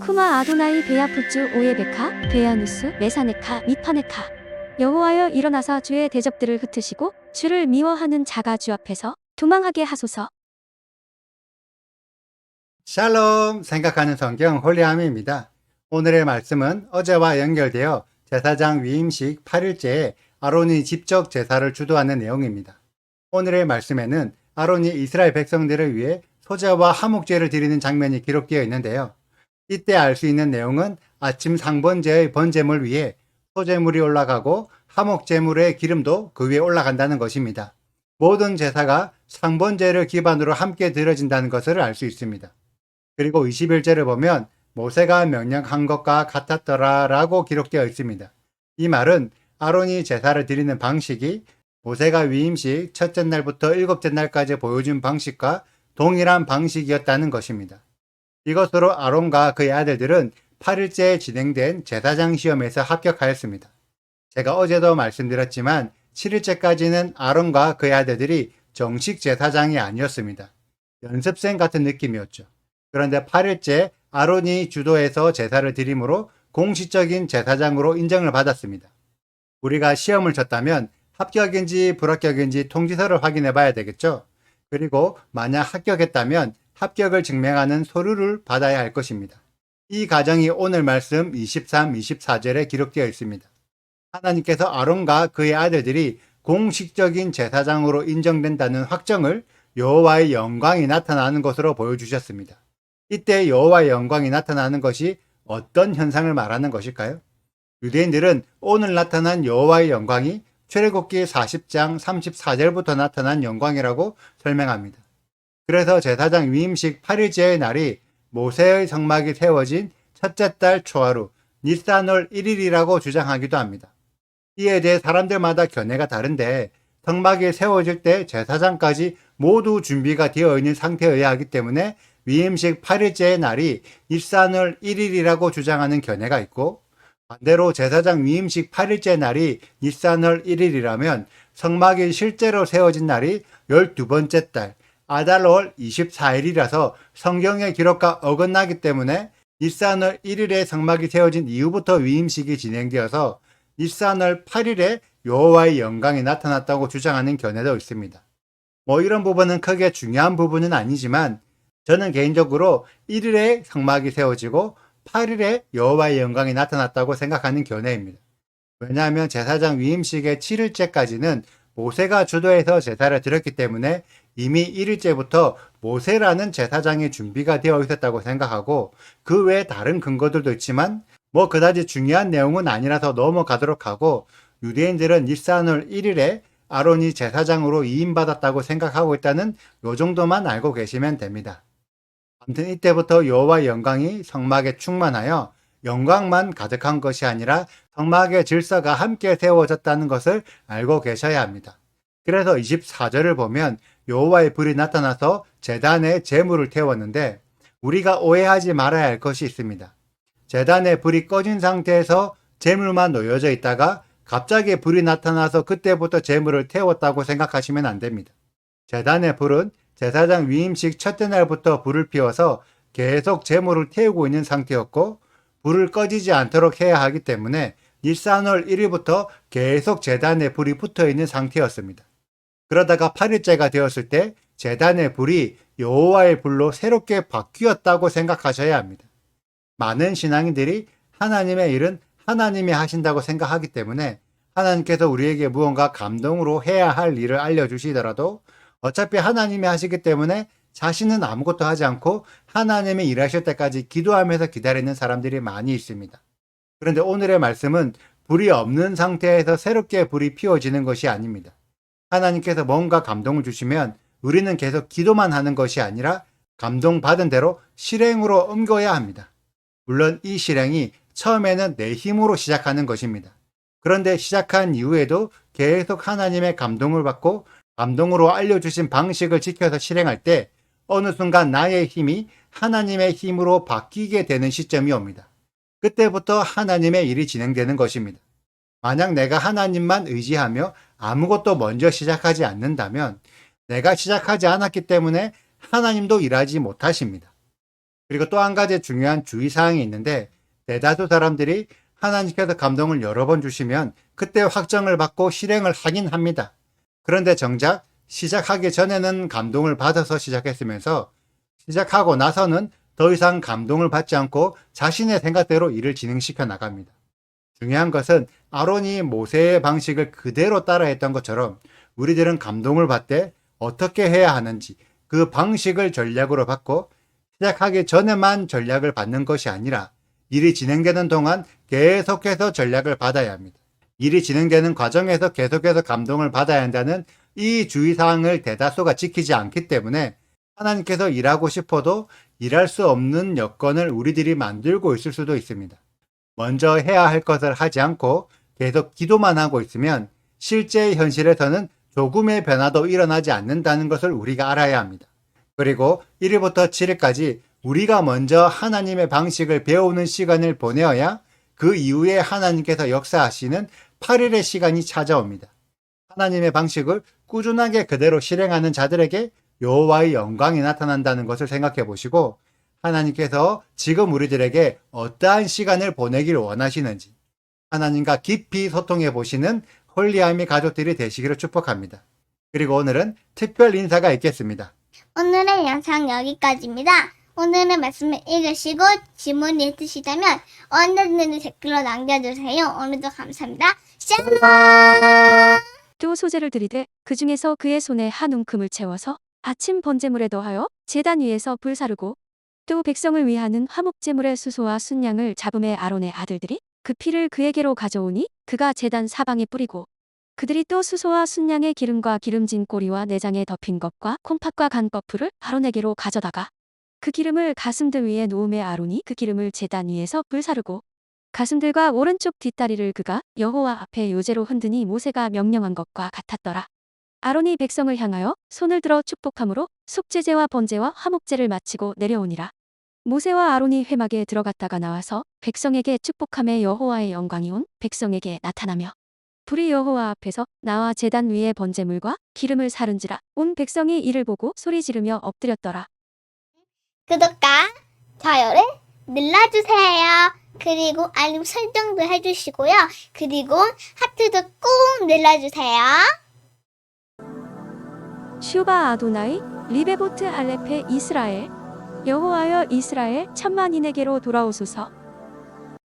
쿠마 아도나이 베야푸츠 오예베카 베야누스 메사네카 미파네카. 여호와여 일어나사 주의 대적들을 흩으시고 주를 미워하는 자가 주 앞에서 도망하게 하소서. 샬롬 생각하는 성경 홀리함입니다. 오늘의 말씀은 어제와 연결되어 제사장 위임식 8일째에 아론이 직접 제사를 주도하는 내용입니다. 오늘의 말씀에는 아론이 이스라엘 백성들을 위해 소제와 화목제를 드리는 장면이 기록되어 있는데요. 이때 알 수 있는 내용은 아침 상번제의 번제물 위에 소제물이 올라가고 화목제물의 기름도 그 위에 올라간다는 것입니다. 모든 제사가 상번제를 기반으로 함께 드려진다는 것을 알 수 있습니다. 그리고 21절을 보면 모세가 명령한 것과 같았더라 라고 기록되어 있습니다. 이 말은 아론이 제사를 드리는 방식이 모세가 위임식 첫째 날부터 일곱째 날까지 보여준 방식과 동일한 방식이었다는 것입니다. 이것으로 아론과 그의 아들들은 8일째에 진행된 제사장 시험에서 합격하였습니다. 제가 어제도 말씀드렸지만 7일째까지는 아론과 그의 아들들이 정식 제사장이 아니었습니다. 연습생 같은 느낌이었죠. 그런데 8일째 아론이 주도해서 제사를 드림으로 공식적인 제사장으로 인정을 받았습니다. 우리가 시험을 쳤다면 합격인지 불합격인지 통지서를 확인해 봐야 되겠죠. 그리고 만약 합격했다면 합격을 증명하는 서류를 받아야 할 것입니다. 이 과정이 오늘 말씀 23, 24절에 기록되어 있습니다. 하나님께서 아론과 그의 아들들이 공식적인 제사장으로 인정된다는 확정을 여호와의 영광이 나타나는 것으로 보여주셨습니다. 이때 여호와의 영광이 나타나는 것이 어떤 현상을 말하는 것일까요? 유대인들은 오늘 나타난 여호와의 영광이 출애굽기 40장 34절부터 나타난 영광이라고 설명합니다. 그래서 제사장 위임식 8일째의 날이 모세의 성막이 세워진 첫째 달 초하루 니산월 1일이라고 주장하기도 합니다. 이에 대해 사람들마다 견해가 다른데 성막이 세워질 때 제사장까지 모두 준비가 되어 있는 상태여야 하기 때문에 위임식 8일째의 날이 니산월 1일이라고 주장하는 견해가 있고, 반대로 제사장 위임식 8일째 날이 니산월 1일이라면 성막이 실제로 세워진 날이 12번째 달 아달월 24일이라서 성경의 기록과 어긋나기 때문에 니산월 1일에 성막이 세워진 이후부터 위임식이 진행되어서 니산월 8일에 여호와의 영광이 나타났다고 주장하는 견해도 있습니다. 이런 부분은 크게 중요한 부분은 아니지만 저는 개인적으로 1일에 성막이 세워지고 8일에 여호와의 영광이 나타났다고 생각하는 견해입니다. 왜냐하면 제사장 위임식의 7일째까지는 모세가 주도해서 제사를 드렸기 때문에 이미 1일째부터 모세라는 제사장의 준비가 되어 있었다고 생각하고, 그 외에 다른 근거들도 있지만 그다지 중요한 내용은 아니라서 넘어가도록 하고, 유대인들은 니산월 1일에 아론이 제사장으로 이임받았다고 생각하고 있다는 요 정도만 알고 계시면 됩니다. 아무튼 이때부터 여호와의 영광이 성막에 충만하여 영광만 가득한 것이 아니라 성막의 질서가 함께 세워졌다는 것을 알고 계셔야 합니다. 그래서 24절을 보면 여호와의 불이 나타나서 제단에 제물을 태웠는데, 우리가 오해하지 말아야 할 것이 있습니다. 제단에 불이 꺼진 상태에서 제물만 놓여져 있다가 갑자기 불이 나타나서 그때부터 제물을 태웠다고 생각하시면 안 됩니다. 제단의 불은 제사장 위임식 첫째 날부터 불을 피워서 계속 제물을 태우고 있는 상태였고, 불을 꺼지지 않도록 해야 하기 때문에 니산월 1일부터 계속 제단에 불이 붙어 있는 상태였습니다. 그러다가 8일째가 되었을 때 제단의 불이 여호와의 불로 새롭게 바뀌었다고 생각하셔야 합니다. 많은 신앙인들이 하나님의 일은 하나님이 하신다고 생각하기 때문에 하나님께서 우리에게 무언가 감동으로 해야 할 일을 알려주시더라도 어차피 하나님이 하시기 때문에 자신은 아무것도 하지 않고 하나님이 일하실 때까지 기도하면서 기다리는 사람들이 많이 있습니다. 그런데 오늘의 말씀은 불이 없는 상태에서 새롭게 불이 피워지는 것이 아닙니다. 하나님께서 뭔가 감동을 주시면 우리는 계속 기도만 하는 것이 아니라 감동받은 대로 실행으로 옮겨야 합니다. 물론 이 실행이 처음에는 내 힘으로 시작하는 것입니다. 그런데 시작한 이후에도 계속 하나님의 감동을 받고 감동으로 알려주신 방식을 지켜서 실행할 때 어느 순간 나의 힘이 하나님의 힘으로 바뀌게 되는 시점이 옵니다. 그때부터 하나님의 일이 진행되는 것입니다. 만약 내가 하나님만 의지하며 아무것도 먼저 시작하지 않는다면 내가 시작하지 않았기 때문에 하나님도 일하지 못하십니다. 그리고 또 한 가지 중요한 주의사항이 있는데, 대다수 사람들이 하나님께서 감동을 여러 번 주시면 그때 확정을 받고 실행을 하긴 합니다. 그런데 정작 시작하기 전에는 감동을 받아서 시작했으면서 시작하고 나서는 더 이상 감동을 받지 않고 자신의 생각대로 일을 진행시켜 나갑니다. 중요한 것은 아론이 모세의 방식을 그대로 따라했던 것처럼 우리들은 감동을 받되 어떻게 해야 하는지 그 방식을 전략으로 받고, 시작하기 전에만 전략을 받는 것이 아니라 일이 진행되는 동안 계속해서 전략을 받아야 합니다. 일이 진행되는 과정에서 계속해서 감동을 받아야 한다는 이 주의사항을 대다수가 지키지 않기 때문에 하나님께서 일하고 싶어도 일할 수 없는 여건을 우리들이 만들고 있을 수도 있습니다. 먼저 해야 할 것을 하지 않고 계속 기도만 하고 있으면 실제 현실에서는 조금의 변화도 일어나지 않는다는 것을 우리가 알아야 합니다. 그리고 1일부터 7일까지 우리가 먼저 하나님의 방식을 배우는 시간을 보내어야 그 이후에 하나님께서 역사하시는 8일의 시간이 찾아옵니다. 하나님의 방식을 꾸준하게 그대로 실행하는 자들에게 여호와의 영광이 나타난다는 것을 생각해 보시고, 하나님께서 지금 우리들에게 어떠한 시간을 보내기를 원하시는지 하나님과 깊이 소통해 보시는 홀리아미 가족들이 되시기를 축복합니다. 그리고 오늘은 특별 인사가 있겠습니다. 오늘의 영상 여기까지입니다. 오늘의 말씀을 읽으시고 질문이 있으시다면 언제든지 댓글로 남겨주세요. 오늘도 감사합니다. 샬롬! 또 소재를 들이되 그 중에서 그의 손에 한 움큼을 채워서 아침 번제물에 더하여 제단 위에서 불사르고, 또 백성을 위하는 화목제물의 수소와 순양을 잡음에 아론의 아들들이 그 피를 그에게로 가져오니 그가 제단 사방에 뿌리고, 그들이 또 수소와 순양의 기름과 기름진 꼬리와 내장에 덮인 것과 콩팥과 간거풀을 아론에게로 가져다가 그 기름을 가슴들 위에 놓음에 아론이 그 기름을 제단 위에서 불사르고, 가슴들과 오른쪽 뒷다리를 그가 여호와 앞에 요제로 흔드니 모세가 명령한 것과 같았더라. 아론이 백성을 향하여 손을 들어 축복함으로 속죄제와 번제와 화목제를 마치고 내려오니라. 모세와 아론이 회막에 들어갔다가 나와서 백성에게 축복함에 여호와의 영광이 온 백성에게 나타나며, 불이 여호와 앞에서 나와 제단 위에 번제물과 기름을 사른지라 온 백성이 이를 보고 소리 지르며 엎드렸더라. 구독과 좋아요를 눌러주세요. 그리고 알림 설정도 해주시고요. 그리고 하트도 꼭 눌러주세요. 슈바 아도나이 리베보트 할레페 이스라엘. 여호와여 이스라엘 천만인에게로 돌아오소서.